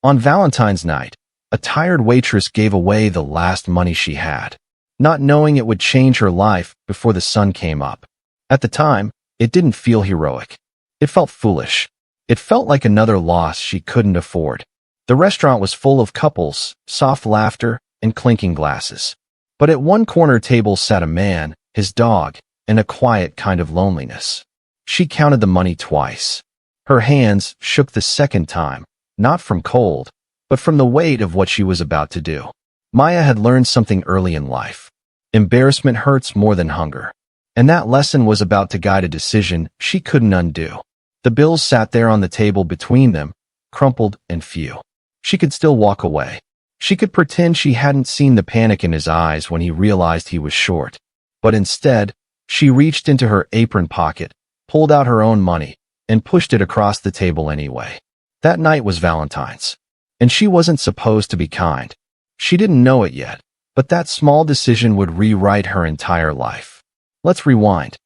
On Valentine's night, a tired waitress gave away the last money she had, not knowing it would change her life before the sun came up. At the time, it didn't feel heroic. It felt foolish. It felt like another loss she couldn't afford. The restaurant was full of couples, soft laughter, and clinking glasses. But at one corner table sat a man, his dog, and a quiet kind of loneliness. She counted the money twice. Her hands shook the second time, not from cold, but from the weight of what she was about to do. Maya had learned something early in life. Embarrassment hurts more than hunger. And that lesson was about to guide a decision she couldn't undo. The bills sat there on the table between them, crumpled and few. She could still walk away. She could pretend she hadn't seen the panic in his eyes when he realized he was short. But instead, she reached into her apron pocket, pulled out her own money, and pushed it across the table anyway. That night was Valentine's. And she wasn't supposed to be kind. She didn't know it yet, but that small decision would rewrite her entire life. Let's rewind.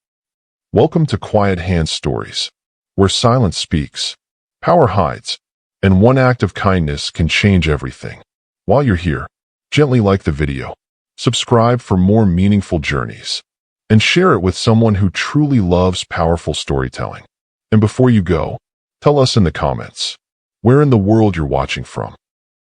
Welcome to Quiet Hand Stories, where silence speaks, power hides, and one act of kindness can change everything. While you're here, gently like the video, subscribe for more meaningful journeys, and share it with someone who truly loves powerful storytelling. And before you go, tell us in the comments, where in the world you're watching from.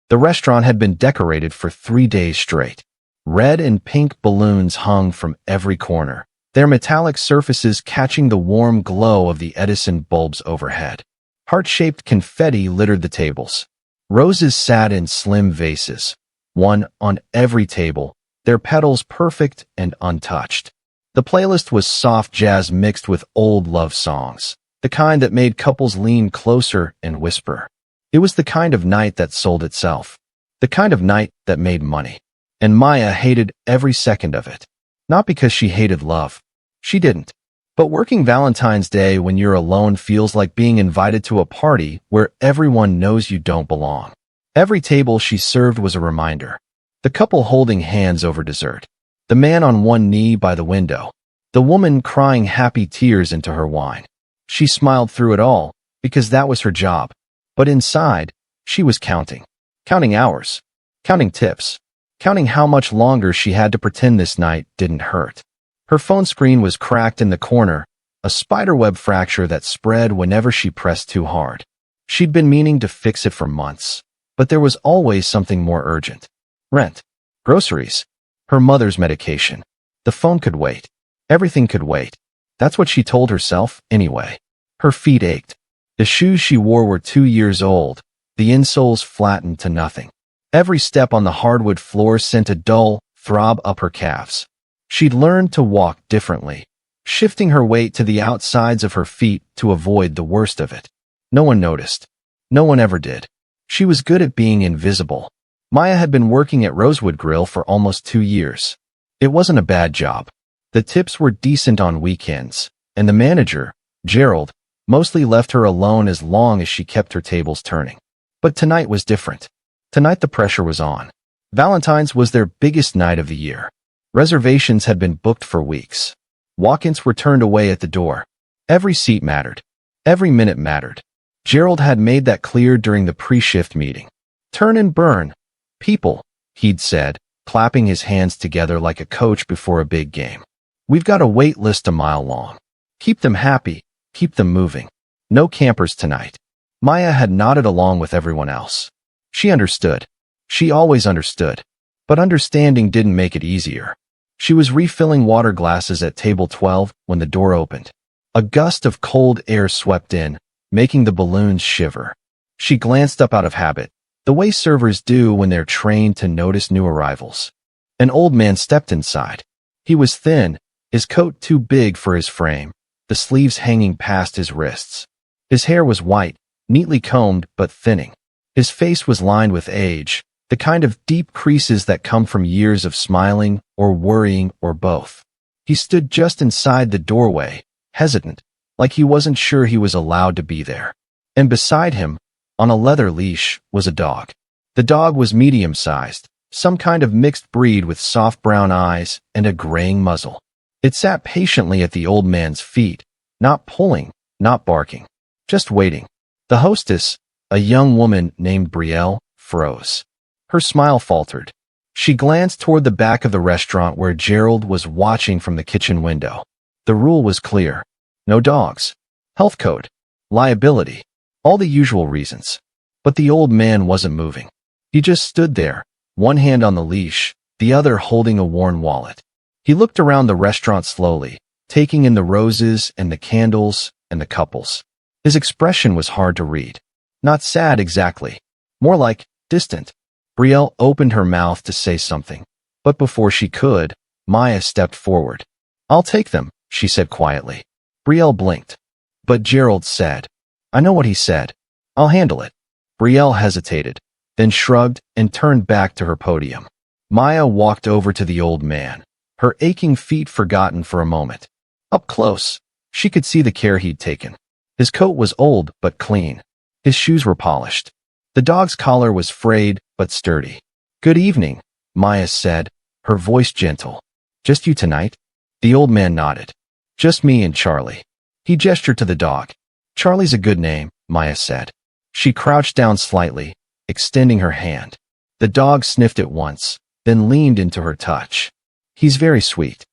The restaurant had been decorated for 3 days straight. Red and pink balloons hung from every corner, their metallic surfaces catching the warm glow of the Edison bulbs overhead. Heart-shaped confetti littered the tables. Roses sat in slim vases, one on every table, their petals perfect and untouched. The playlist was soft jazz mixed with old love songs, the kind that made couples lean closer and whisper. It was the kind of night that sold itself, the kind of night that made money. And Maya hated every second of it. Not because she hated love. She didn't. But working Valentine's Day when you're alone feels like being invited to a party where everyone knows you don't belong. Every table she served was a reminder. The couple holding hands over dessert. The man on one knee by the window. The woman crying happy tears into her wine. She smiled through it all, because that was her job. But inside, she was counting. Counting hours. Counting tips. Counting how much longer she had to pretend this night didn't hurt. Her phone screen was cracked in the corner, a spiderweb fracture that spread whenever she pressed too hard. She'd been meaning to fix it for months, but there was always something more urgent. Rent. Groceries. Her mother's medication. The phone could wait. Everything could wait. That's what she told herself, anyway. Her feet ached. The shoes she wore were 2 years old, the insoles flattened to nothing. Every step on the hardwood floor sent a dull throb up her calves. She'd learned to walk differently, shifting her weight to the outsides of her feet to avoid the worst of it. No one noticed. No one ever did. She was good at being invisible. Maya had been working at Rosewood Grill for almost 2 years. It wasn't a bad job. The tips were decent on weekends, and the manager, Gerald, mostly left her alone as long as she kept her tables turning. But tonight was different. Tonight the pressure was on. Valentine's was their biggest night of the year. Reservations had been booked for weeks. Walk-ins were turned away at the door. Every seat mattered. Every minute mattered. Gerald had made that clear during the pre-shift meeting. Turn and burn. People, he'd said, clapping his hands together like a coach before a big game. We've got a wait list a mile long. Keep them happy. Keep them moving. No campers tonight. Maya had nodded along with everyone else. She understood. She always understood. But understanding didn't make it easier. She was refilling water glasses at table 12 when the door opened. A gust of cold air swept in, making the balloons shiver. She glanced up out of habit, the way servers do when they're trained to notice new arrivals. An old man stepped inside. He was thin, his coat too big for his frame, the sleeves hanging past his wrists. His hair was white, neatly combed but thinning. His face was lined with age, the kind of deep creases that come from years of smiling or worrying or both. He stood just inside the doorway, hesitant, like he wasn't sure he was allowed to be there. And beside him, on a leather leash, was a dog. The dog was medium-sized, some kind of mixed breed with soft brown eyes and a graying muzzle. It sat patiently at the old man's feet, not pulling, not barking, just waiting. The hostess, A young woman named Brielle froze. Her smile faltered. She glanced toward the back of the restaurant where Gerald was watching from the kitchen window. The rule was clear. No dogs. Health code. Liability. All the usual reasons. But the old man wasn't moving. He just stood there, one hand on the leash, the other holding a worn wallet. He looked around the restaurant slowly, taking in the roses and the candles and the couples. His expression was hard to read. Not sad exactly. More like distant. Brielle opened her mouth to say something, but before she could, Maya stepped forward. "I'll take them," she said quietly. Brielle blinked. But Gerald said, "I know what he said. I'll handle it." Brielle hesitated, then shrugged and turned back to her podium. Maya walked over to the old man, her aching feet forgotten for a moment. Up close, she could see the care he'd taken. His coat was old but clean. His shoes were polished. The dog's collar was frayed but sturdy. "Good evening," Maya said, her voice gentle. "Just you tonight?" The old man nodded. "Just me and Charlie." He gestured to the dog. "Charlie's a good name," Maya said. She crouched down slightly, extending her hand. The dog sniffed it once, then leaned into her touch. "He's very sweet."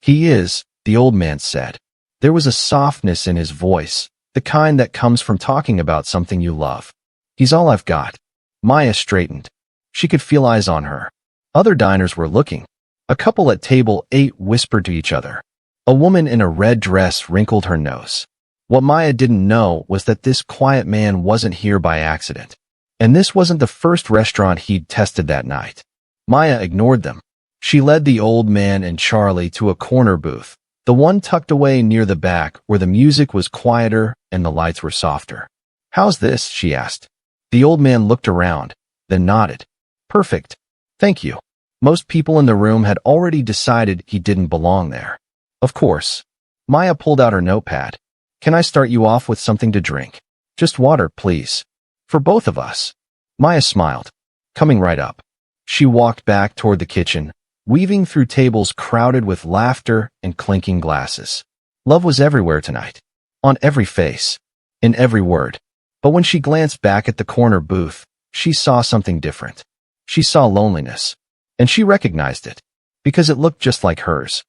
"He is," the old man said. There was a softness in his voice, the kind that comes from talking about something you love. "He's all I've got." Maya straightened. She could feel eyes on her. Other diners were looking. A couple at table 8 whispered to each other. A woman in a red dress wrinkled her nose. What Maya didn't know was that this quiet man wasn't here by accident. And this wasn't the first restaurant he'd tested that night. Maya ignored them. She led the old man and Charlie to a corner booth, the one tucked away near the back where the music was quieter and the lights were softer. "How's this?" she asked. The old man looked around, then nodded. "Perfect. Thank you." Most people in the room had already decided he didn't belong there. Of course. Maya pulled out her notepad. "Can I start you off with something to drink? Just water, please. For both of us." Maya smiled. "Coming right up." She walked back toward the kitchen, weaving through tables crowded with laughter and clinking glasses. Love was everywhere tonight. On every face. In every word. But when she glanced back at the corner booth, she saw something different. She saw loneliness. And she recognized it. Because it looked just like hers.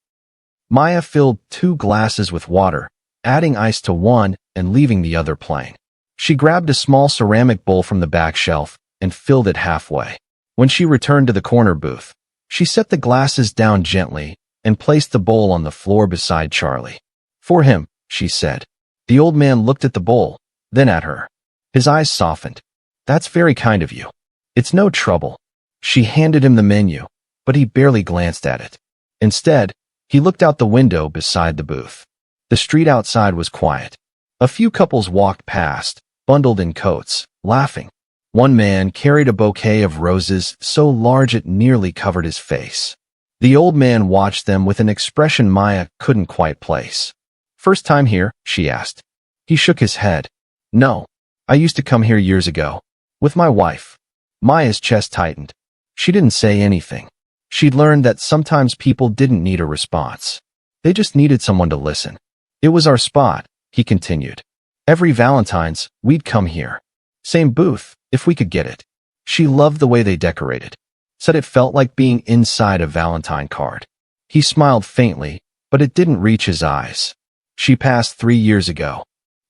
Maya filled 2 glasses with water, adding ice to one and leaving the other plain. She grabbed a small ceramic bowl from the back shelf and filled it halfway. When she returned to the corner booth, she set the glasses down gently and placed the bowl on the floor beside Charlie. "For him," she said. The old man looked at the bowl, then at her. His eyes softened. "That's very kind of you. It's no trouble." She handed him the menu, but he barely glanced at it. Instead, he looked out the window beside the booth. The street outside was quiet. A few couples walked past, bundled in coats, laughing. One man carried a bouquet of roses so large it nearly covered his face. The old man watched them with an expression Maya couldn't quite place. "First time here?" she asked. He shook his head. "No. I used to come here years ago. With my wife." Maya's chest tightened. She didn't say anything. She'd learned that sometimes people didn't need a response. They just needed someone to listen. "It was our spot," he continued. "Every Valentine's, we'd come here. Same booth, if we could get it." She loved the way they decorated. Said it felt like being inside a Valentine card. He smiled faintly, but it didn't reach his eyes. "She passed 3 years ago."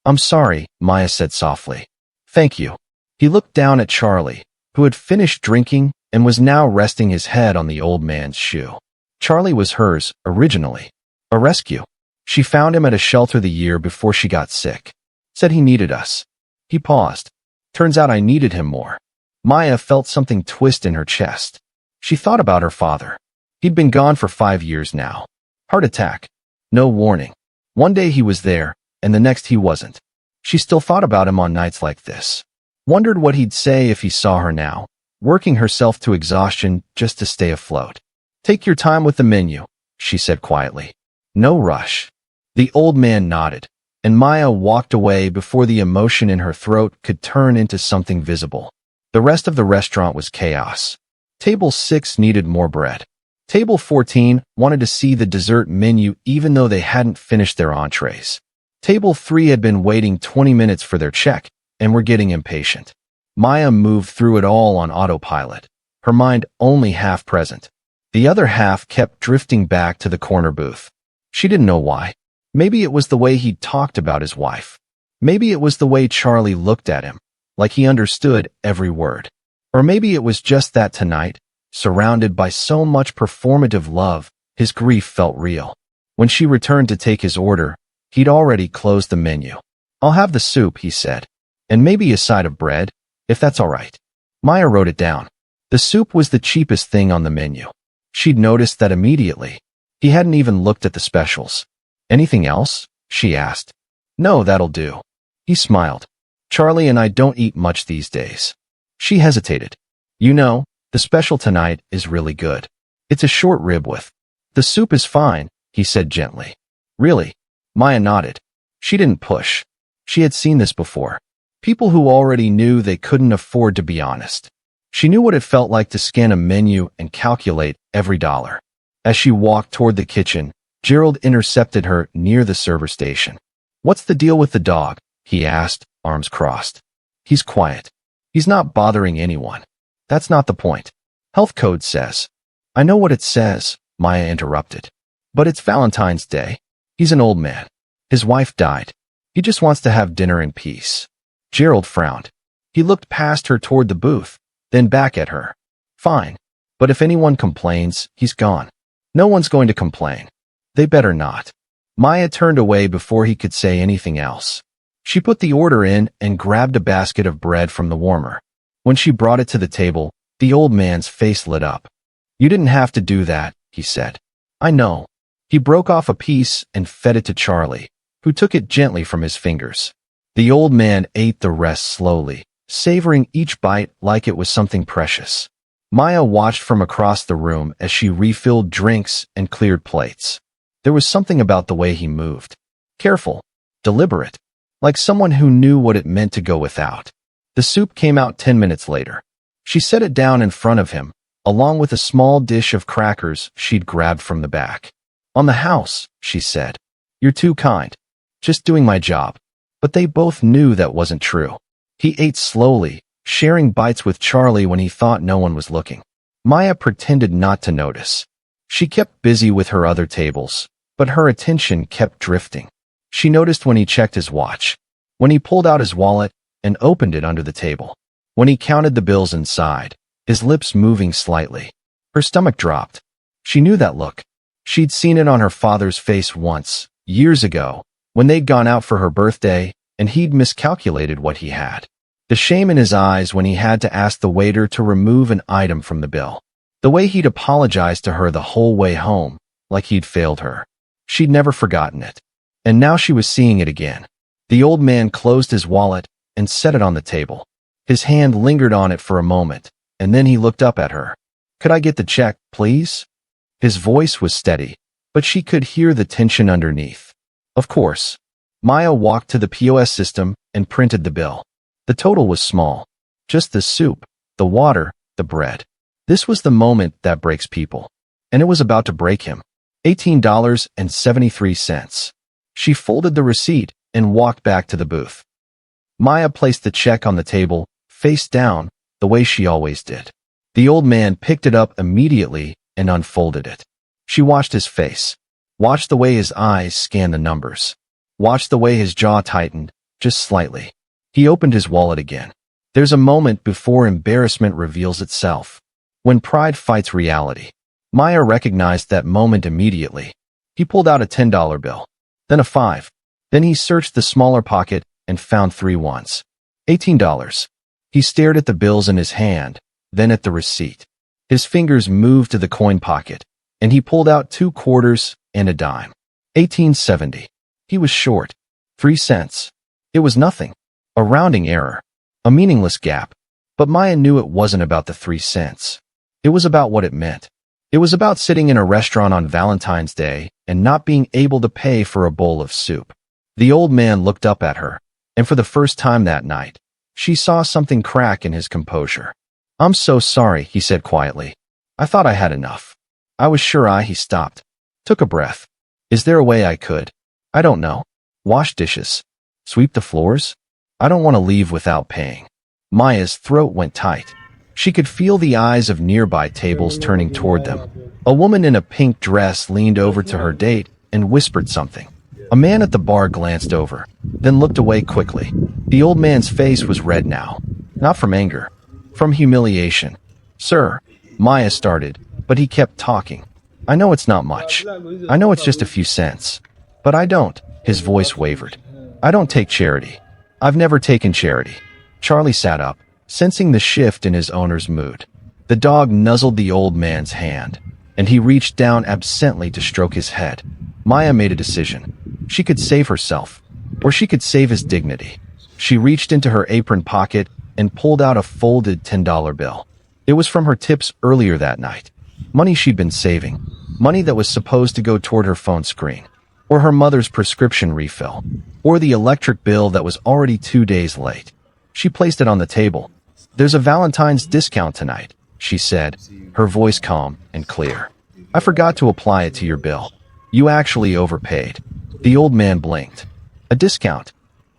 "I'm sorry," Maya said softly. "Thank you." He looked down at Charlie, who had finished drinking and was now resting his head on the old man's shoe. Charlie was hers, originally. A rescue. She found him at a shelter the year before she got sick. Said he needed us. He paused. "Turns out I needed him more." Maya felt something twist in her chest. She thought about her father. He'd been gone for 5 years now. Heart attack. No warning. One day he was there, and the next he wasn't. She still thought about him on nights like this. Wondered what he'd say if he saw her now, working herself to exhaustion just to stay afloat. "Take your time with the menu," she said quietly. "No rush." The old man nodded, and Maya walked away before the emotion in her throat could turn into something visible. The rest of the restaurant was chaos. Table 6 needed more bread. Table 14 wanted to see the dessert menu even though they hadn't finished their entrees. Table 3 had been waiting 20 minutes for their check and were getting impatient. Maya moved through it all on autopilot, her mind only half present. The other half kept drifting back to the corner booth. She didn't know why. Maybe it was the way he talked about his wife. Maybe it was the way Charlie looked at him, like he understood every word. Or maybe it was just that tonight, surrounded by so much performative love, his grief felt real. When she returned to take his order, he'd already closed the menu. "I'll have the soup," he said, "and maybe a side of bread, if that's all right." Maya wrote it down. The soup was the cheapest thing on the menu. She'd noticed that immediately. He hadn't even looked at the specials. "Anything else?" she asked. "No, that'll do." He smiled. "Charlie and I don't eat much these days." She hesitated. "You know, the special tonight is really good. It's a short rib with." "The soup is fine," he said gently. "Really?" Maya nodded. She didn't push. She had seen this before. People who already knew they couldn't afford to be honest. She knew what it felt like to scan a menu and calculate every dollar. As she walked toward the kitchen, Gerald intercepted her near the server station. "What's the deal with the dog?" he asked, arms crossed. "He's quiet. He's not bothering anyone." "That's not the point. Health code says." "I know what it says," Maya interrupted. "But it's Valentine's Day. He's an old man. His wife died. He just wants to have dinner in peace." Gerald frowned. He looked past her toward the booth, then back at her. "Fine. But if anyone complains, he's gone." "No one's going to complain." "They better not." Maya turned away before he could say anything else. She put the order in and grabbed a basket of bread from the warmer. When she brought it to the table, the old man's face lit up. "You didn't have to do that," he said. "I know." He broke off a piece and fed it to Charlie, who took it gently from his fingers. The old man ate the rest slowly, savoring each bite like it was something precious. Maya watched from across the room as she refilled drinks and cleared plates. There was something about the way he moved. Careful, deliberate, like someone who knew what it meant to go without. The soup came out 10 minutes later. She set it down in front of him, along with a small dish of crackers she'd grabbed from the back. "On the house," she said. "You're too kind. Just doing my job." But they both knew that wasn't true. He ate slowly, sharing bites with Charlie when he thought no one was looking. Maya pretended not to notice. She kept busy with her other tables, but her attention kept drifting. She noticed when he checked his watch, when he pulled out his wallet and opened it under the table, when he counted the bills inside, his lips moving slightly. Her stomach dropped. She knew that look. She'd seen it on her father's face once, years ago, when they'd gone out for her birthday and he'd miscalculated what he had. The shame in his eyes when he had to ask the waiter to remove an item from the bill. The way he'd apologized to her the whole way home, like he'd failed her. She'd never forgotten it. And now she was seeing it again. The old man closed his wallet and set it on the table. His hand lingered on it for a moment, and then he looked up at her. "Could I get the check, please?" His voice was steady, but she could hear the tension underneath. "Of course." Maya walked to the POS system and printed the bill. The total was small. Just the soup, the water, the bread. This was the moment that breaks people. And it was about to break him. $18.73. She folded the receipt and walked back to the booth. Maya placed the check on the table, face down, the way she always did. The old man picked it up immediately and unfolded it. She watched his face. Watched the way his eyes scanned the numbers. Watched the way his jaw tightened, just slightly. He opened his wallet again. There's a moment before embarrassment reveals itself. When pride fights reality. Maya recognized that moment immediately. He pulled out a $10 bill. Then a 5. Then he searched the smaller pocket and found 3 ones. $18. He stared at the bills in his hand, then at the receipt. His fingers moved to the coin pocket, and he pulled out 2 quarters and a dime. $18.70. He was short. 3 cents. It was nothing. A rounding error. A meaningless gap. But Maya knew it wasn't about the 3 cents. It was about what it meant. It was about sitting in a restaurant on Valentine's Day and not being able to pay for a bowl of soup. The old man looked up at her, and for the first time that night, she saw something crack in his composure. "I'm so sorry," he said quietly. "I thought I had enough. I was sure he stopped. Took a breath. "Is there a way I could? I don't know. Wash dishes? Sweep the floors? I don't want to leave without paying." Maya's throat went tight. She could feel the eyes of nearby tables turning toward them. A woman in a pink dress leaned over to her date and whispered something. A man at the bar glanced over, then looked away quickly. The old man's face was red now. Not from anger, from humiliation. "Sir," Maya started, but he kept talking. "I know it's not much. I know it's just a few cents. But I don't." His voice wavered. "I don't take charity. I've never taken charity." Charlie sat up, sensing the shift in his owner's mood. The dog nuzzled the old man's hand, and he reached down absently to stroke his head. Maya made a decision. She could save herself, or she could save his dignity. She reached into her apron pocket and pulled out a folded $10 bill. It was from her tips earlier that night. Money she'd been saving. Money that was supposed to go toward her phone screen, or her mother's prescription refill, or the electric bill that was already 2 days late. She placed it on the table. "There's a Valentine's discount tonight," she said, her voice calm and clear. "I forgot to apply it to your bill. You actually overpaid." The old man blinked. "A discount?"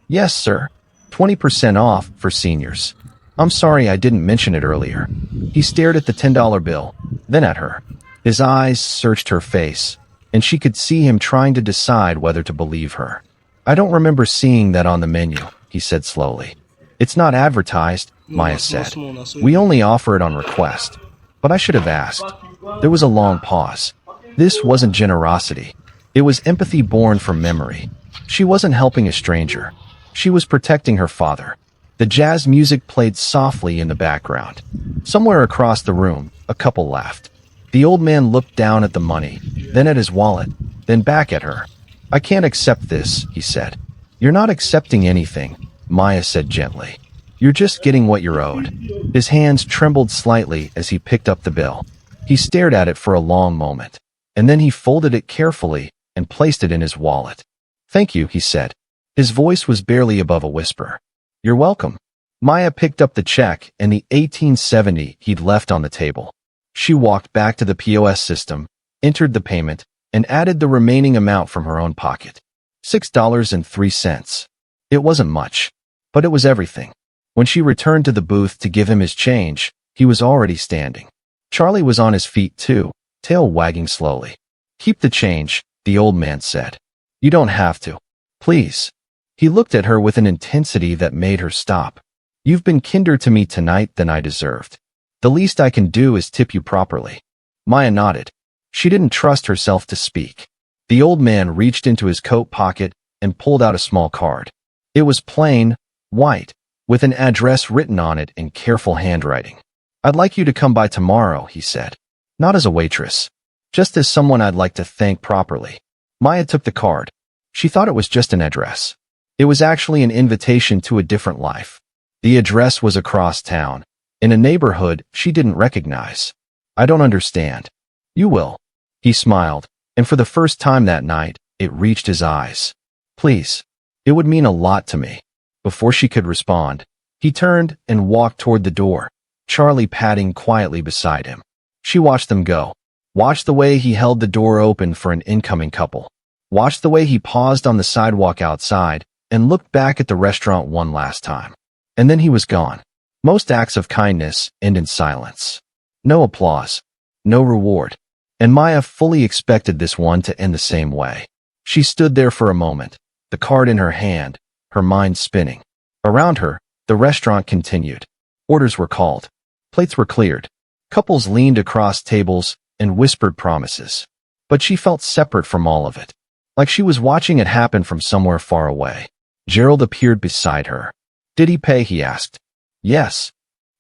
"Yes, sir. 20% off for seniors. I'm sorry I didn't mention it earlier." He stared at the $10 bill, then at her. His eyes searched her face, and she could see him trying to decide whether to believe her. "I don't remember seeing that on the menu," he said slowly. "It's not advertised," Maya said. "We only offer it on request. But I should have asked." There was a long pause. This wasn't generosity. It was empathy born from memory. She wasn't helping a stranger. She was protecting her father. The jazz music played softly in the background. Somewhere across the room, a couple laughed. The old man looked down at the money, then at his wallet, then back at her. "I can't accept this," he said. "You're not accepting anything," Maya said gently. "You're just getting what you're owed." His hands trembled slightly as he picked up the bill. He stared at it for a long moment, and then he folded it carefully and placed it in his wallet. "Thank you," he said. His voice was barely above a whisper. "You're welcome." Maya picked up the check and the 1870 he'd left on the table. She walked back to the POS system, entered the payment, and added the remaining amount from her own pocket. $6.03. It wasn't much, but it was everything. When she returned to the booth to give him his change, he was already standing. Charlie was on his feet too, tail wagging slowly. "Keep the change," the old man said. "You don't have to. Please." He looked at her with an intensity that made her stop. "You've been kinder to me tonight than I deserved. The least I can do is tip you properly." Maya nodded. She didn't trust herself to speak. The old man reached into his coat pocket and pulled out a small card. It was plain, white, with an address written on it in careful handwriting. "I'd like you to come by tomorrow," he said. "Not as a waitress. Just as someone I'd like to thank properly." Maya took the card. She thought it was just an address. It was actually an invitation to a different life. The address was across town, in a neighborhood she didn't recognize. "I don't understand." "You will." He smiled, and for the first time that night, it reached his eyes. "Please. It would mean a lot to me." Before she could respond, he turned and walked toward the door, Charlie padding quietly beside him. She watched them go. Watched the way he held the door open for an incoming couple. Watched the way he paused on the sidewalk outside and looked back at the restaurant one last time. And then he was gone. Most acts of kindness end in silence. No applause. No reward. And Maya fully expected this one to end the same way. She stood there for a moment, the card in her hand, her mind spinning. Around her, the restaurant continued. Orders were called. Plates were cleared. Couples leaned across tables and whispered promises. But she felt separate from all of it, like she was watching it happen from somewhere far away. Gerald appeared beside her. "Did he pay?" he asked. "Yes."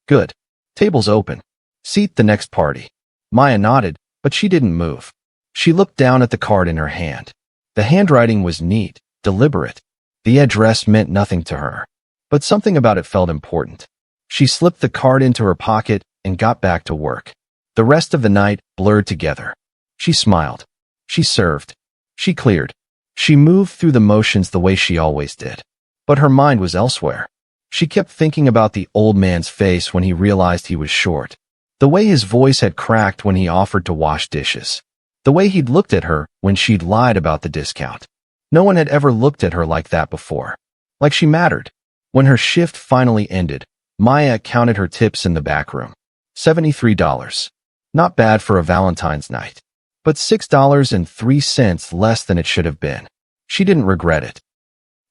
"Good. Table's open. Seat the next party." Maya nodded, but she didn't move. She looked down at the card in her hand. The handwriting was neat, deliberate. The address meant nothing to her, but something about it felt important. She slipped the card into her pocket and got back to work. The rest of the night blurred together. She smiled. She served. She cleared. She moved through the motions the way she always did. But her mind was elsewhere. She kept thinking about the old man's face when he realized he was short. The way his voice had cracked when he offered to wash dishes. The way he'd looked at her when she'd lied about the discount. No one had ever looked at her like that before. Like she mattered. When her shift finally ended, Maya counted her tips in the back room. $73. Not bad for a Valentine's night. But $6.03 less than it should have been. She didn't regret it.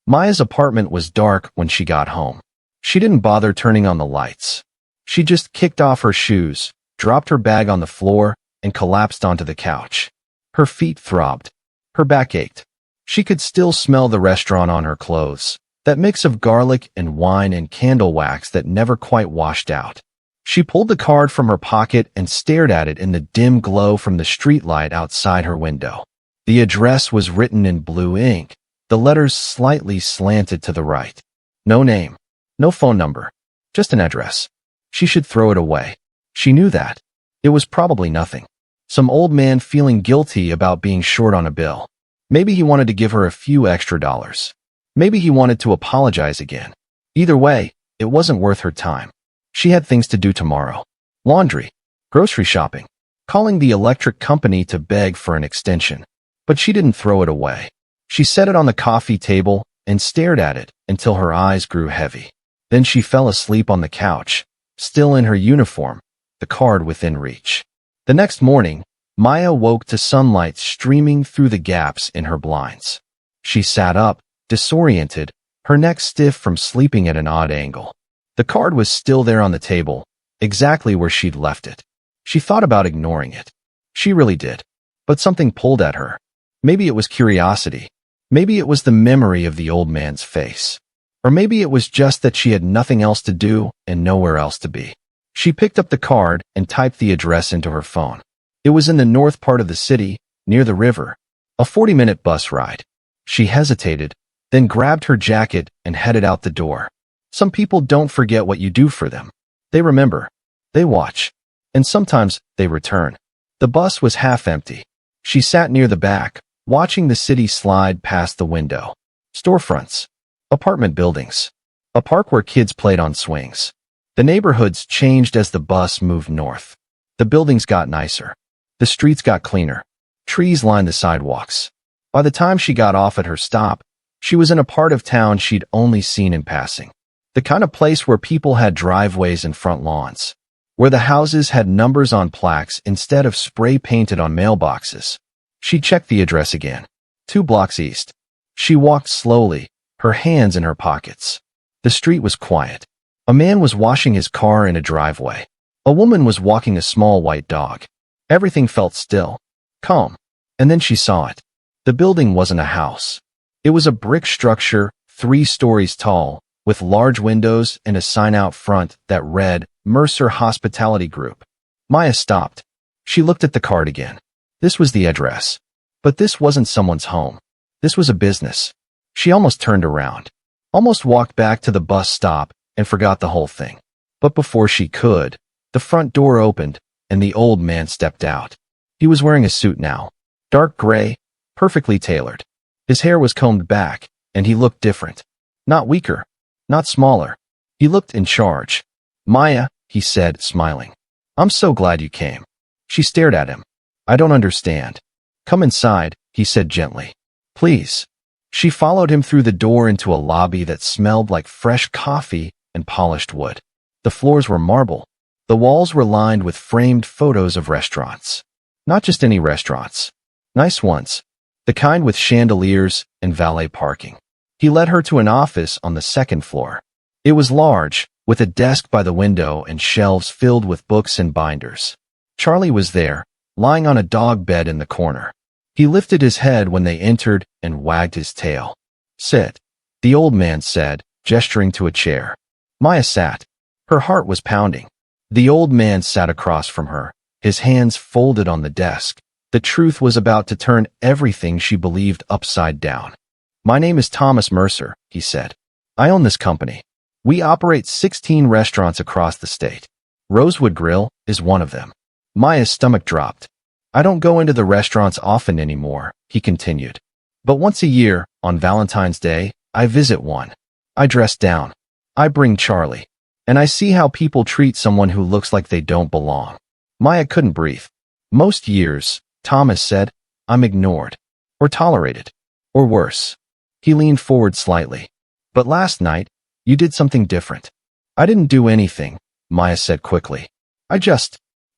Maya's apartment was dark when she got home. She didn't bother turning on the lights. She just kicked off her shoes, dropped her bag on the floor, and collapsed onto the couch. Her feet throbbed. Her back ached. She could still smell the restaurant on her clothes, that mix of garlic and wine and candle wax that never quite washed out. She pulled the card from her pocket and stared at it in the dim glow from the streetlight outside her window. The address was written in blue ink, the letters slightly slanted to the right. No name, no phone number, just an address. She should throw it away. She knew that. It was probably nothing. Some old man feeling guilty about being short on a bill. Maybe he wanted to give her a few extra dollars. Maybe he wanted to apologize again. Either way, it wasn't worth her time. She had things to do tomorrow. Laundry, grocery shopping, calling the electric company to beg for an extension. But she didn't throw it away. She set it on the coffee table and stared at it until her eyes grew heavy. Then she fell asleep on the couch, still in her uniform, the card within reach. The next morning, Maya woke to sunlight streaming through the gaps in her blinds. She sat up, disoriented, her neck stiff from sleeping at an odd angle. The card was still there on the table, exactly where she'd left it. She thought about ignoring it. She really did. But something pulled at her. Maybe it was curiosity. Maybe it was the memory of the old man's face. Or maybe it was just that she had nothing else to do and nowhere else to be. She picked up the card and typed the address into her phone. It was in the north part of the city, near the river. A 40-minute bus ride. She hesitated, then grabbed her jacket and headed out the door. Some people don't forget what you do for them. They remember. They watch. And sometimes they return. The bus was half empty. She sat near the back, watching the city slide past the window. Storefronts. Apartment buildings. A park where kids played on swings. The neighborhoods changed as the bus moved north. The buildings got nicer. The streets got cleaner. Trees lined the sidewalks. By the time she got off at her stop, she was in a part of town she'd only seen in passing. The kind of place where people had driveways and front lawns. Where the houses had numbers on plaques instead of spray painted on mailboxes. She checked the address again. 2 blocks east. She walked slowly, her hands in her pockets. The street was quiet. A man was washing his car in a driveway. A woman was walking a small white dog. Everything felt still, calm. And then she saw it. The building wasn't a house. It was a brick structure, 3 stories tall, with large windows and a sign out front that read, Mercer Hospitality Group. Maya stopped. She looked at the card again. This was the address. But this wasn't someone's home. This was a business. She almost turned around. Almost walked back to the bus stop and forgot the whole thing. But before she could, the front door opened and the old man stepped out. He was wearing a suit now. Dark gray, perfectly tailored. His hair was combed back, and he looked different. Not weaker. Not smaller. He looked in charge. Maya, he said, smiling. I'm so glad you came. She stared at him. I don't understand. Come inside, he said gently. Please. She followed him through the door into a lobby that smelled like fresh coffee and polished wood. The floors were marble. The walls were lined with framed photos of restaurants. Not just any restaurants. Nice ones. The kind with chandeliers and valet parking. He led her to an office on the 2nd floor. It was large, with a desk by the window and shelves filled with books and binders. Charlie was there, lying on a dog bed in the corner. He lifted his head when they entered and wagged his tail. Sit, the old man said, gesturing to a chair. Maya sat. Her heart was pounding. The old man sat across from her, his hands folded on the desk. The truth was about to turn everything she believed upside down. My name is Thomas Mercer, he said. I own this company. We operate 16 restaurants across the state. Rosewood Grill is one of them. Maya's stomach dropped. I don't go into the restaurants often anymore, he continued. But once a year, on Valentine's Day, I visit one. I dress down. I bring Charlie. And I see how people treat someone who looks like they don't belong. Maya couldn't breathe. Most years, Thomas said, I'm ignored. Or tolerated. Or worse. He leaned forward slightly. But last night, you did something different. I didn't do anything, Maya said quickly.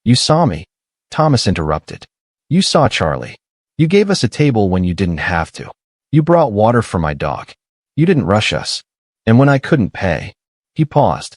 You saw me, Thomas interrupted. You saw Charlie. You gave us a table when you didn't have to. You brought water for my dog. You didn't rush us. And when I couldn't pay, he paused.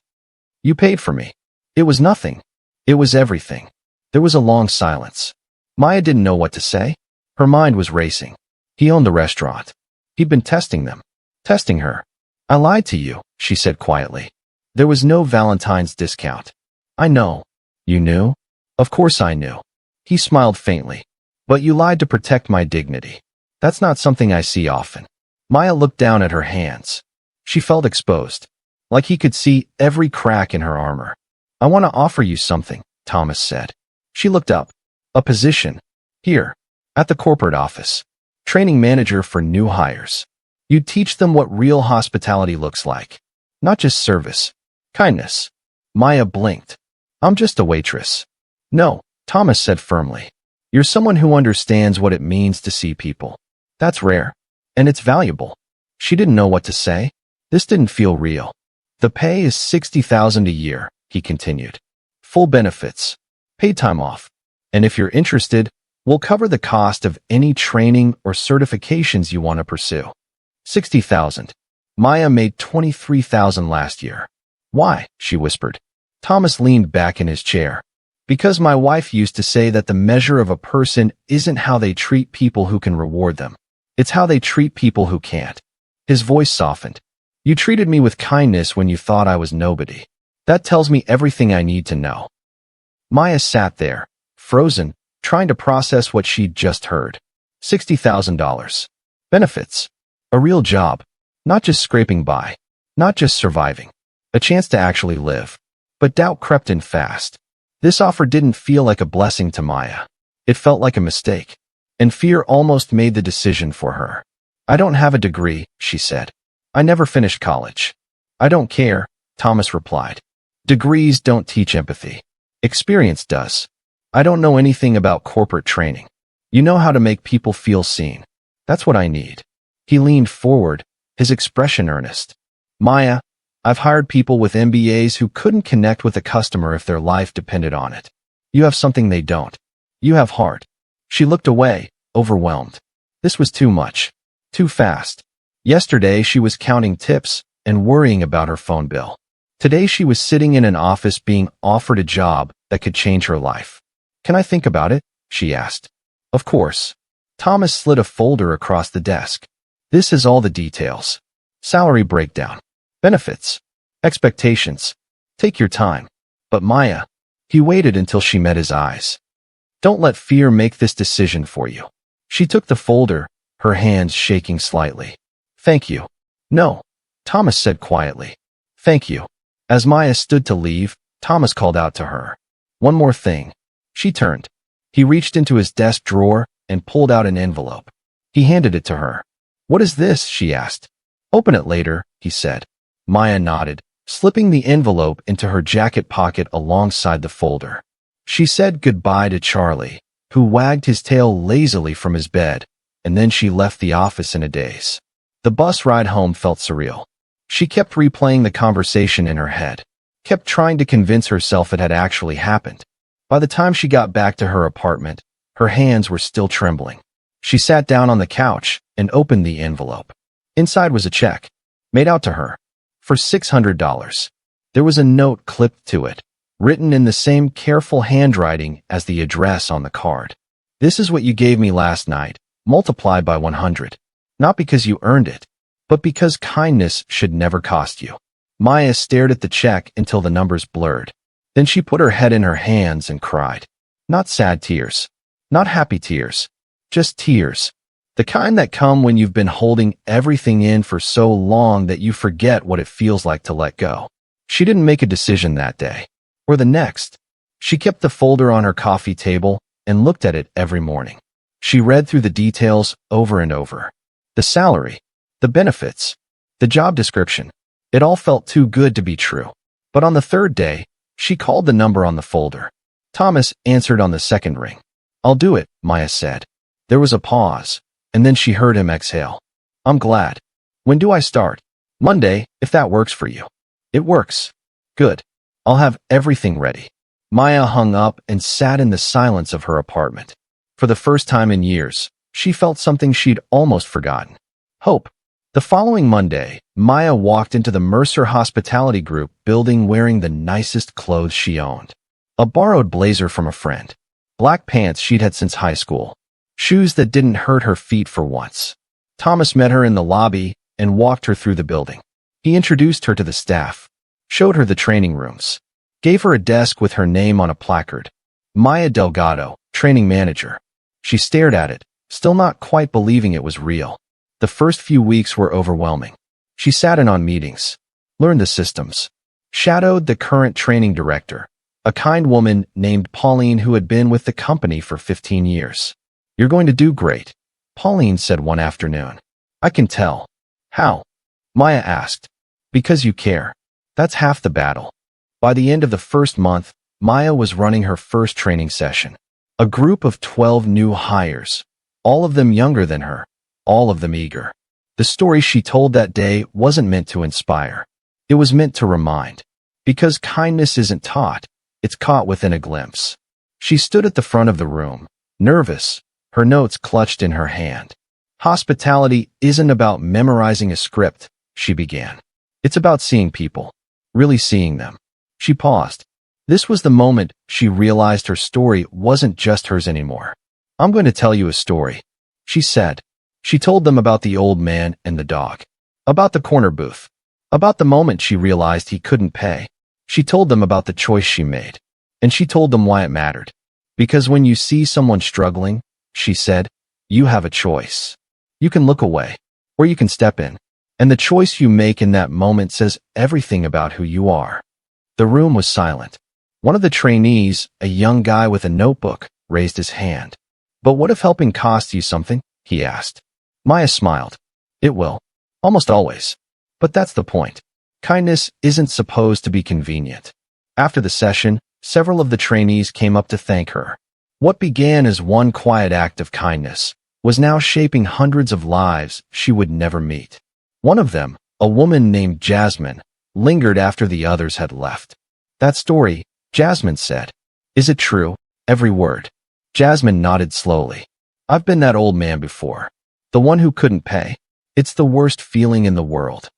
You paid for me. It was nothing. It was everything. There was a long silence. Maya didn't know what to say. Her mind was racing. He owned the restaurant. He'd been testing them. Testing her. I lied to you, she said quietly. There was no Valentine's discount. I know. You knew? Of course I knew. He smiled faintly. But you lied to protect my dignity. That's not something I see often. Maya looked down at her hands. She felt exposed, like he could see every crack in her armor. I want to offer you something, Thomas said. She looked up. A position. Here. At the corporate office. Training manager for new hires. You'd teach them what real hospitality looks like. Not just service. Kindness. Maya blinked. I'm just a waitress. No, Thomas said firmly. You're someone who understands what it means to see people. That's rare. And it's valuable. She didn't know what to say. This didn't feel real. The pay is $60,000 a year, he continued. Full benefits. Paid time off. And if you're interested, we'll cover the cost of any training or certifications you want to pursue. $60,000. Maya made $23,000 last year. Why? She whispered. Thomas leaned back in his chair. Because my wife used to say that the measure of a person isn't how they treat people who can reward them. It's how they treat people who can't. His voice softened. You treated me with kindness when you thought I was nobody. That tells me everything I need to know. Maya sat there, frozen, trying to process what she'd just heard. $60,000. Benefits. A real job. Not just scraping by. Not just surviving. A chance to actually live. But doubt crept in fast. This offer didn't feel like a blessing to Maya. It felt like a mistake. And fear almost made the decision for her. I don't have a degree, she said. I never finished college. I don't care, Thomas replied. Degrees don't teach empathy. Experience does. I don't know anything about corporate training. You know how to make people feel seen. That's what I need. He leaned forward, his expression earnest. Maya, I've hired people with MBAs who couldn't connect with a customer if their life depended on it. You have something they don't. You have heart. She looked away, overwhelmed. This was too much. Too fast. Yesterday she was counting tips and worrying about her phone bill. Today she was sitting in an office being offered a job that could change her life. Can I think about it? She asked. Of course. Thomas slid a folder across the desk. This is all the details. Salary breakdown. Benefits. Expectations. Take your time. But Maya. He waited until she met his eyes. Don't let fear make this decision for you. She took the folder, her hands shaking slightly. Thank you. No, Thomas said quietly. Thank you. As Maya stood to leave, Thomas called out to her. One more thing. She turned. He reached into his desk drawer and pulled out an envelope. He handed it to her. What is this? She asked. Open it later, he said. Maya nodded, slipping the envelope into her jacket pocket alongside the folder. She said goodbye to Charlie, who wagged his tail lazily from his bed, and then she left the office in a daze. The bus ride home felt surreal. She kept replaying the conversation in her head, kept trying to convince herself it had actually happened. By the time she got back to her apartment, her hands were still trembling. She sat down on the couch and opened the envelope. Inside was a check, made out to her, for $600. There was a note clipped to it, written in the same careful handwriting as the address on the card. This is what you gave me last night, multiplied by 100. Not because you earned it, but because kindness should never cost you. Maya stared at the check until the numbers blurred. Then she put her head in her hands and cried. Not sad tears. Not happy tears. Just tears. The kind that come when you've been holding everything in for so long that you forget what it feels like to let go. She didn't make a decision that day. Or the next. She kept the folder on her coffee table and looked at it every morning. She read through the details over and over. The salary. The benefits. The job description. It all felt too good to be true. But on the third day, she called the number on the folder. Thomas answered on the second ring. I'll do it, Maya said. There was a pause, and then she heard him exhale. I'm glad. When do I start? Monday, if that works for you. It works. Good. I'll have everything ready. Maya hung up and sat in the silence of her apartment. For the first time in years, she felt something she'd almost forgotten. Hope. The following Monday, Maya walked into the Mercer Hospitality Group building wearing the nicest clothes she owned. A borrowed blazer from a friend. Black pants she'd had since high school. Shoes that didn't hurt her feet for once. Thomas met her in the lobby and walked her through the building. He introduced her to the staff, showed her the training rooms, gave her a desk with her name on a placard. Maya Delgado, training manager. She stared at it, still not quite believing it was real. The first few weeks were overwhelming. She sat in on meetings, learned the systems, shadowed the current training director, a kind woman named Pauline who had been with the company for 15 years. "You're going to do great," Pauline said one afternoon. "I can tell." "How?" Maya asked. "Because you care. That's half the battle." By the end of the first month, Maya was running her first training session. A group of 12 new hires, all of them younger than her, all of them eager. The story she told that day wasn't meant to inspire. It was meant to remind. Because kindness isn't taught, it's caught within a glimpse. She stood at the front of the room, nervous, her notes clutched in her hand. "Hospitality isn't about memorizing a script," she began. "It's about seeing people, really seeing them." She paused. This was the moment she realized her story wasn't just hers anymore. "I'm going to tell you a story," she said. She told them about the old man and the dog, about the corner booth, about the moment she realized he couldn't pay. She told them about the choice she made, and she told them why it mattered. "Because when you see someone struggling," she said, "you have a choice. You can look away, or you can step in, and the choice you make in that moment says everything about who you are." The room was silent. One of the trainees, a young guy with a notebook, raised his hand. "But what if helping costs you something?" he asked. Maya smiled. "It will. Almost always. But that's the point. Kindness isn't supposed to be convenient." After the session, several of the trainees came up to thank her. What began as one quiet act of kindness was now shaping hundreds of lives she would never meet. One of them, a woman named Jasmine, lingered after the others had left. "That story," Jasmine said. "Is it true? Every word?" Jasmine nodded slowly. "I've been that old man before. The one who couldn't pay. It's the worst feeling in the world."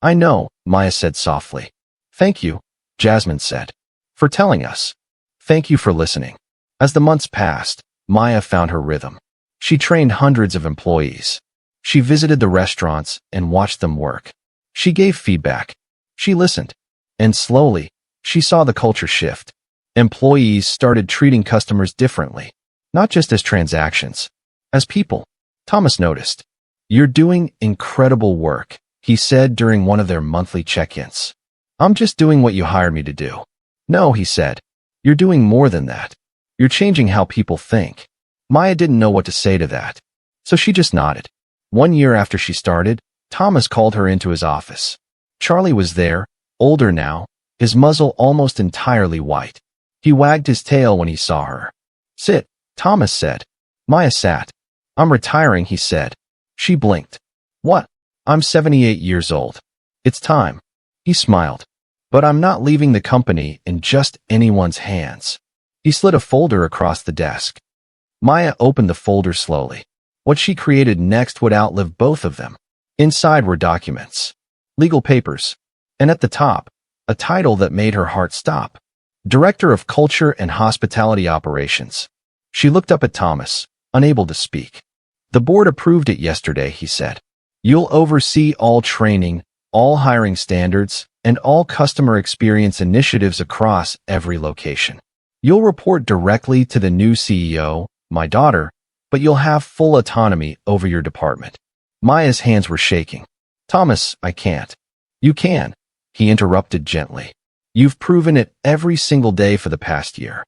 "I know," Maya said softly. "Thank you," Jasmine said, "for telling us. Thank you for listening." As the months passed, Maya found her rhythm. She trained hundreds of employees. She visited the restaurants and watched them work. She gave feedback. She listened. And slowly, she saw the culture shift. Employees started treating customers differently, not just as transactions, as people. Thomas noticed. "You're doing incredible work," he said during one of their monthly check-ins. "I'm just doing what you hired me to do." "No," he said. "You're doing more than that. You're changing how people think." Maya didn't know what to say to that, so she just nodded. 1 year after she started, Thomas called her into his office. Charlie was there, older now, his muzzle almost entirely white. He wagged his tail when he saw her. "Sit," Thomas said. Maya sat. "I'm retiring," he said. She blinked. "What?" "I'm 78 years old. It's time." He smiled. "But I'm not leaving the company in just anyone's hands." He slid a folder across the desk. Maya opened the folder slowly. What she created next would outlive both of them. Inside were documents, legal papers, and at the top, a title that made her heart stop. Director of Culture and Hospitality Operations. She looked up at Thomas, unable to speak. "The board approved it yesterday," he said. "You'll oversee all training, all hiring standards, and all customer experience initiatives across every location. You'll report directly to the new CEO, my daughter, but you'll have full autonomy over your department." Maya's hands were shaking. "Thomas, I can't." "You can," he interrupted gently. "You've proven it every single day for the past year."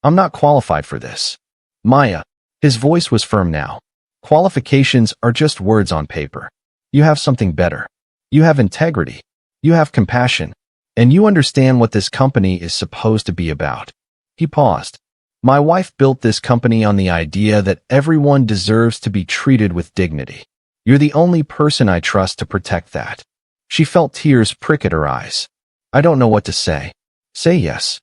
"I'm not qualified for this." "Maya," his voice was firm now. "Qualifications are just words on paper. You have something better. You have integrity. You have compassion. And you understand what this company is supposed to be about." He paused. "My wife built this company on the idea that everyone deserves to be treated with dignity. You're the only person I trust to protect that." She felt tears prick at her eyes. I don't know what to say. Say yes.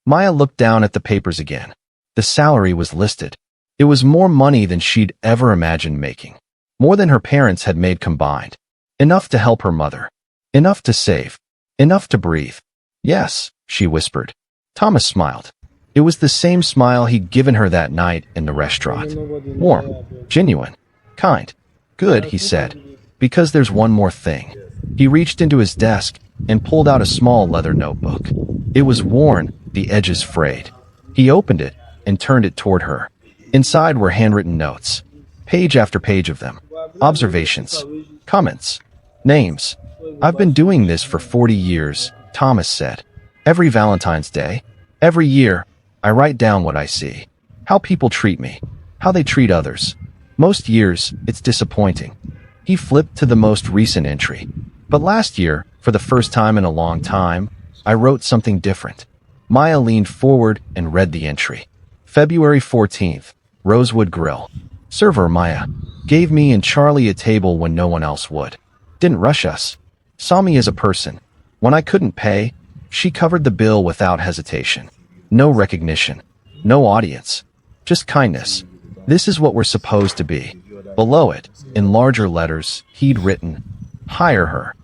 Maya looked down at the papers again. The salary was listed. It was more money than she'd ever imagined making. More than her parents had made combined. Enough to help her mother. Enough to save. Enough to breathe. Yes, she whispered. Thomas smiled. It was the same smile he'd given her that night in the restaurant. Warm, genuine, kind. Good, he said. Because there's one more thing. He reached into his desk and pulled out a small leather notebook. It was worn, the edges frayed. He opened it and turned it toward her. Inside were handwritten notes, page after page of them. Observations, comments, names. I've been doing this for 40 years, Thomas said. Every Valentine's Day, every year, I write down what I see. How people treat me, how they treat others. Most years, it's disappointing. He flipped to the most recent entry. But last year, for the first time in a long time, I wrote something different. Maya leaned forward and read the entry. February 14th, Rosewood Grill. Server Maya gave me and Charlie a table when no one else would. Didn't rush us. Saw me as a person. When I couldn't pay, she covered the bill without hesitation. No recognition. No audience. Just kindness. This is what we're supposed to be. Below it, in larger letters, he'd written, Hire her.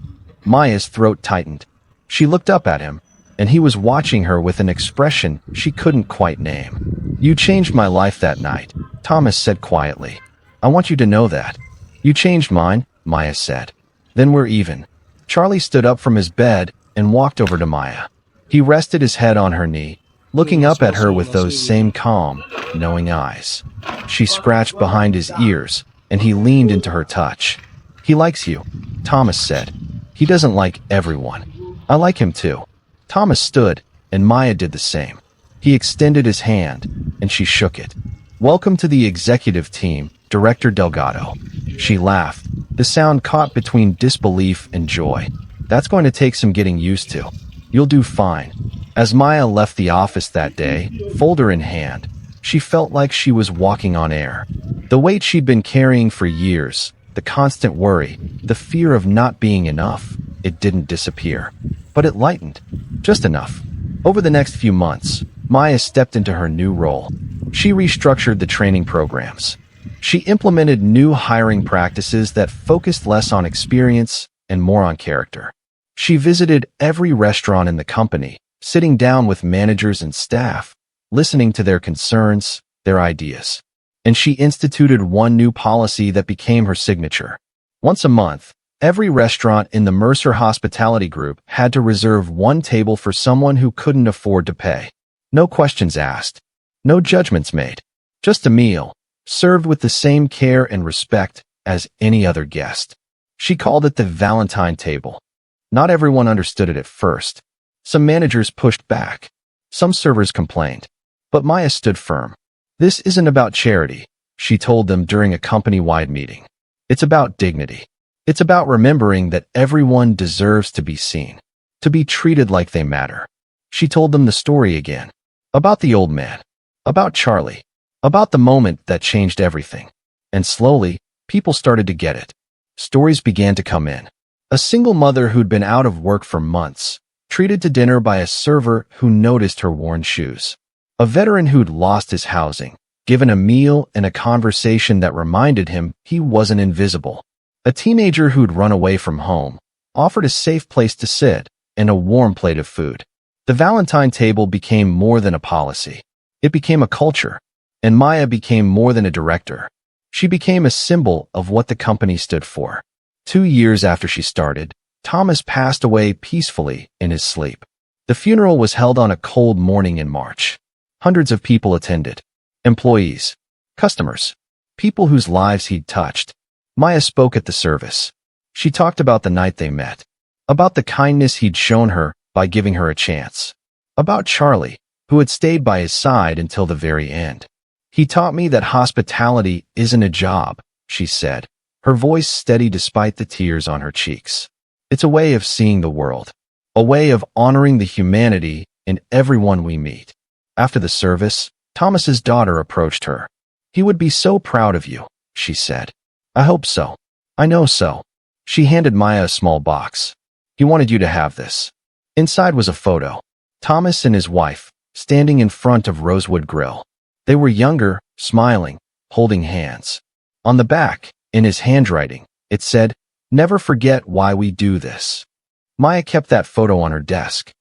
Maya's throat tightened. She looked up at him, and he was watching her with an expression she couldn't quite name. You changed my life that night, Thomas said quietly. I want you to know that. You changed mine, Maya said. Then we're even. Charlie stood up from his bed and walked over to Maya. He rested his head on her knee, looking up at her with those same calm, knowing eyes. She scratched behind his ears, and he leaned into her touch. He likes you, Thomas said. He doesn't like everyone. I like him too. Thomas stood, and Maya did the same. He extended his hand, and she shook it. Welcome to the executive team, Director Delgado. She laughed, the sound caught between disbelief and joy. That's going to take some getting used to. You'll do fine. As Maya left the office that day, folder in hand, she felt like she was walking on air. The weight she'd been carrying for years, the constant worry, the fear of not being enough, it didn't disappear. But it lightened. Just enough. Over the next few months, Maya stepped into her new role. She restructured the training programs. She implemented new hiring practices that focused less on experience and more on character. She visited every restaurant in the company, sitting down with managers and staff, listening to their concerns, their ideas. And she instituted one new policy that became her signature. Once a month, every restaurant in the Mercer Hospitality Group had to reserve one table for someone who couldn't afford to pay. No questions asked. No judgments made. Just a meal, served with the same care and respect as any other guest. She called it the Valentine table. Not everyone understood it at first. Some managers pushed back. Some servers complained. But Maya stood firm. This isn't about charity, she told them during a company-wide meeting. It's about dignity. It's about remembering that everyone deserves to be seen, to be treated like they matter. She told them the story again. About the old man. About Charlie. About the moment that changed everything. And slowly, people started to get it. Stories began to come in. A single mother who'd been out of work for months, treated to dinner by a server who noticed her worn shoes. A veteran who'd lost his housing, given a meal and a conversation that reminded him he wasn't invisible. A teenager who'd run away from home, offered a safe place to sit, and a warm plate of food. The Valentine table became more than a policy. It became a culture, and Maya became more than a director. She became a symbol of what the company stood for. 2 years after she started, Thomas passed away peacefully in his sleep. The funeral was held on a cold morning in March. Hundreds of people attended. Employees, customers, people whose lives he'd touched. Maya spoke at the service. She talked about the night they met, about the kindness he'd shown her by giving her a chance, about Charlie, who had stayed by his side until the very end. He taught me that hospitality isn't a job, she said, her voice steady despite the tears on her cheeks. It's a way of seeing the world, a way of honoring the humanity in everyone we meet. After the service, Thomas's daughter approached her. He would be so proud of you, she said. I hope so. I know so. She handed Maya a small box. He wanted you to have this. Inside was a photo. Thomas and his wife, standing in front of Rosewood Grill. They were younger, smiling, holding hands. On the back, in his handwriting, it said, "Never forget why we do this." Maya kept that photo on her desk.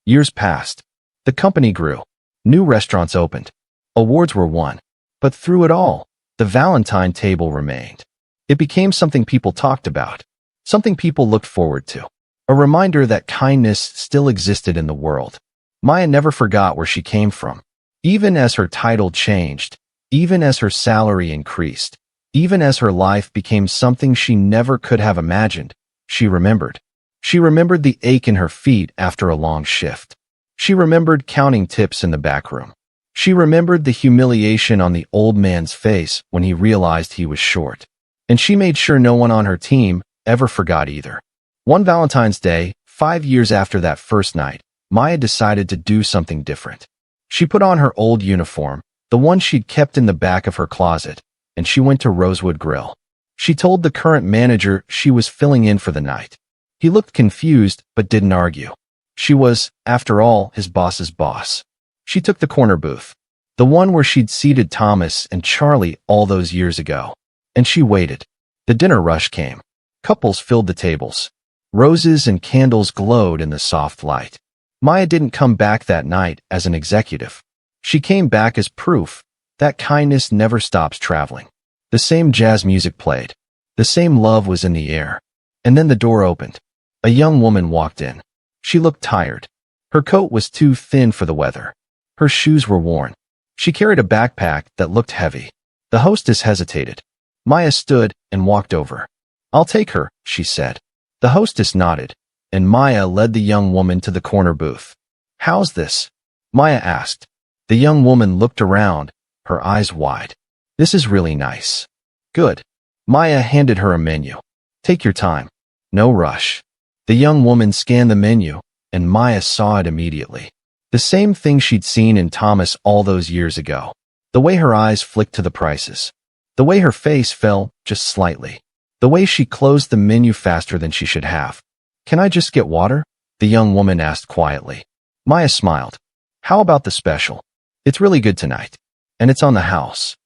Years passed. The company grew. New restaurants opened. Awards were won. But through it all, the Valentine table remained. It became something people talked about, something people looked forward to, a reminder that kindness still existed in the world. Maya never forgot where she came from. Even as her title changed, even as her salary increased, even as her life became something she never could have imagined, she remembered. She remembered the ache in her feet after a long shift. She remembered counting tips in the back room. She remembered the humiliation on the old man's face when he realized he was short. And she made sure no one on her team ever forgot either. One Valentine's Day, 5 years after that first night, Maya decided to do something different. She put on her old uniform, the one she'd kept in the back of her closet, and she went to Rosewood Grill. She told the current manager she was filling in for the night. He looked confused but didn't argue. She was, after all, his boss's boss. She took the corner booth, the one where she'd seated Thomas and Charlie all those years ago. And she waited. The dinner rush came. Couples filled the tables. Roses and candles glowed in the soft light. Maya didn't come back that night as an executive. She came back as proof that kindness never stops traveling. The same jazz music played. The same love was in the air. And then the door opened. A young woman walked in. She looked tired. Her coat was too thin for the weather. Her shoes were worn. She carried a backpack that looked heavy. The hostess hesitated. Maya stood and walked over. "I'll take her," she said. The hostess nodded, and Maya led the young woman to the corner booth. "How's this?" Maya asked. The young woman looked around, her eyes wide. "This is really nice." "Good." Maya handed her a menu. "Take your time. No rush." The young woman scanned the menu, and Maya saw it immediately. The same thing she'd seen in Thomas all those years ago. The way her eyes flicked to the prices. The way her face fell, just slightly. The way she closed the menu faster than she should have. "Can I just get water?" the young woman asked quietly. Maya smiled. "How about the special? It's really good tonight. And it's on the house."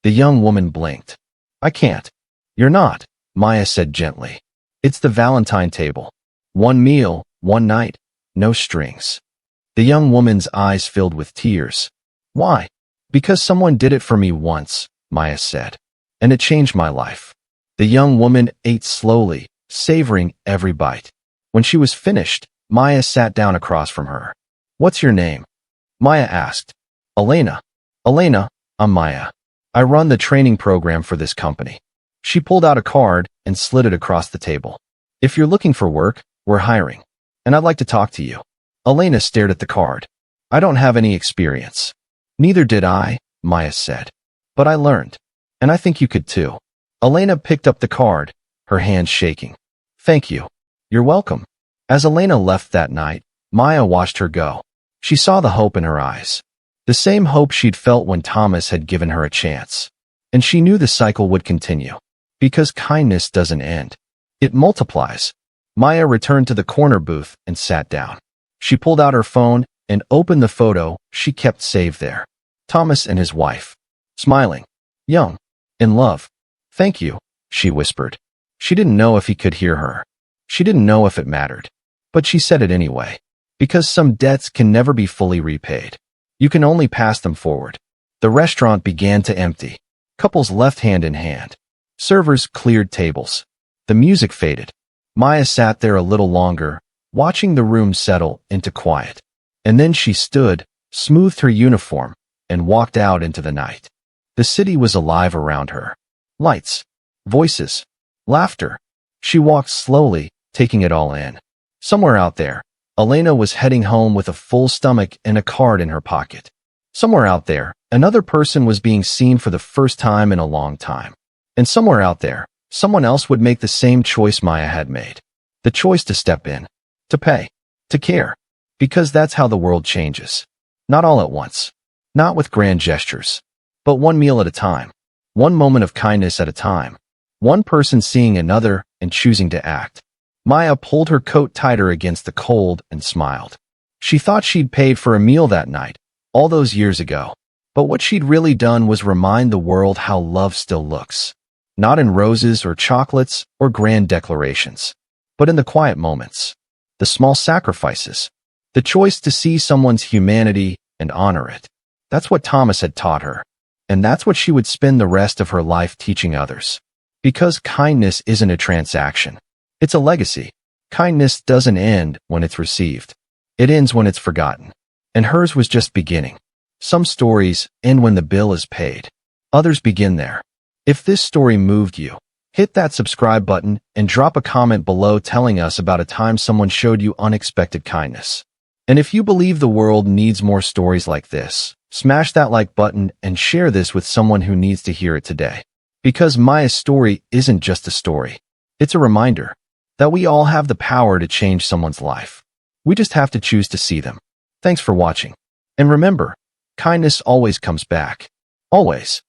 The young woman blinked. "I can't." "You're not," Maya said gently. "It's the Valentine table. One meal, one night, no strings." The young woman's eyes filled with tears. "Why?" "Because someone did it for me once," Maya said. "And it changed my life." The young woman ate slowly, savoring every bite. When she was finished, Maya sat down across from her. "What's your name?" Maya asked. "Elena." "Elena, I'm Maya. I run the training program for this company." She pulled out a card and slid it across the table. "If you're looking for work, we're hiring. And I'd like to talk to you." Elena stared at the card. "I don't have any experience." "Neither did I," Maya said. "But I learned. And I think you could too." Elena picked up the card, her hands shaking. "Thank you." "You're welcome." As Elena left that night, Maya watched her go. She saw the hope in her eyes. The same hope she'd felt when Thomas had given her a chance. And she knew the cycle would continue. Because kindness doesn't end. It multiplies. Maya returned to the corner booth and sat down. She pulled out her phone and opened the photo she kept saved there. Thomas and his wife. Smiling. Young. In love. "Thank you," she whispered. She didn't know if he could hear her. She didn't know if it mattered. But she said it anyway. Because some debts can never be fully repaid. You can only pass them forward. The restaurant began to empty. Couples left hand in hand. Servers cleared tables. The music faded. Maya sat there a little longer, watching the room settle into quiet. And then she stood, smoothed her uniform, and walked out into the night. The city was alive around her. Lights, voices, laughter. She walked slowly, taking it all in. Somewhere out there, Elena was heading home with a full stomach and a card in her pocket. Somewhere out there, another person was being seen for the first time in a long time. And somewhere out there, someone else would make the same choice Maya had made. The choice to step in, to pay, to care. Because that's how the world changes. Not all at once. Not with grand gestures. But one meal at a time. One moment of kindness at a time. One person seeing another and choosing to act. Maya pulled her coat tighter against the cold and smiled. She thought she'd paid for a meal that night, all those years ago. But what she'd really done was remind the world how love still looks. Not in roses or chocolates or grand declarations, but in the quiet moments, the small sacrifices, the choice to see someone's humanity and honor it. That's what Thomas had taught her, and that's what she would spend the rest of her life teaching others. Because kindness isn't a transaction. It's a legacy. Kindness doesn't end when it's received. It ends when it's forgotten. And hers was just beginning. Some stories end when the bill is paid. Others begin there. If this story moved you, hit that subscribe button and drop a comment below telling us about a time someone showed you unexpected kindness. And if you believe the world needs more stories like this, smash that like button and share this with someone who needs to hear it today. Because Maya's story isn't just a story. It's a reminder that we all have the power to change someone's life. We just have to choose to see them. Thanks for watching. And remember, kindness always comes back. Always.